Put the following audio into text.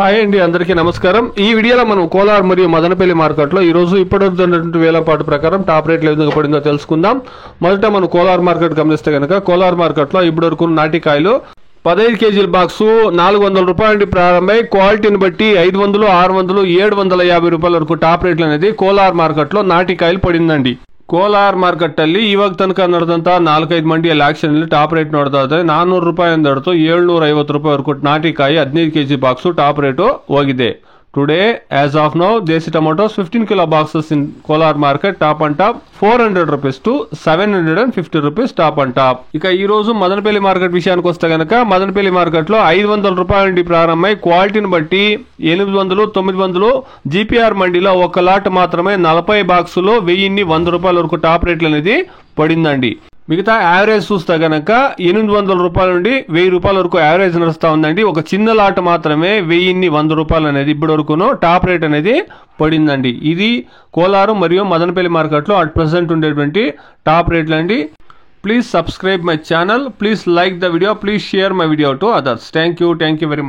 Hi అండి, అందరికీ నమస్కారం. ఈ వీడియోలో మనం కోలార్ మరియు మదనపల్లి మార్కెట్లో ఈరోజు ఇప్పటివరకు వేలంపాటు ప్రకారం టాప్ రేట్లు ఏ విధంగా పడిందో తెలుసుకుందాం. మొదట మనం కోలార్ మార్కెట్ గమనిస్తే కనుక కోలార్ మార్కెట్లో ఇప్పటివరకు నాటికాయలు 15 కేజీల బాక్సు 400 రూపాయల నుండి ప్రారంభమై క్వాలిటీని బట్టి 500, 600, 750 రూపాయల వరకు టాప్ రేట్లు అనేది కోలార్ మార్కెట్లో నాటికాయలు పడిందండి. ಕೋಲಾರ ಮಾರ್ಕೆಟ್ ಅಲ್ಲಿ ಇವಾಗ ತನಕ ನಡೆದಂತ 4-5 ಮಂಡಿಯಲ್ಲಿ ಆಕ್ಷನ್ ಅಲ್ಲಿ ಟಾಪ್ ರೇಟ್ ನೋಡ್ತಾ ಇದ್ರೆ 400 ರೂಪಾಯಿಂದ ಹಿಡಿದು 750 ರೂಪಾಯಿ ವರೆಗೂ ನಾಟಿಕಾಯಿ 15 ಕೆಜಿ ಬಾಕ್ಸ್ ಟಾಪ್ ರೇಟ್ ಹೋಗಿದೆ. Today, as of now, desi tomatoes 15 kilo boxes in Kolar market top and top 400 rupees to 750 rupees top and top. ఇక ఈ రోజు మదనపల్లి మార్కెట్ విషయానికి వస్తే గనక మదనపల్లి మార్కెట్ లో 500 రూపాయల నుండి ప్రారంభమై క్వాలిటీని బట్టి 800, 900 జీపీఆర్ మండీలో ఒక లాట్ మాత్రమే 40 బాక్సులు 1000 రూపాయల వరకు టాప్ రేట్లు అనేది పడిందండి. మిగతా యావరేజ్ చూస్తే గనక 800 రూపాయల నుండి 1000 రూపాయల వరకు యావరేజ్ నడుస్తా ఉందండి. ఒక చిన్న లాట్ మాత్రమే 1000 రూపాయలు అనేది ఇప్పటి వరకును టాప్ రేట్ అనేది పడిందండి. ఇది కోలారు మరియు మదనపల్లి మార్కెట్లో అట్ ప్రెసెంట్ ఉండేటువంటి టాప్ రేట్లు అండి. Please subscribe my channel, please like the video, please share my video to others. Thank you very much.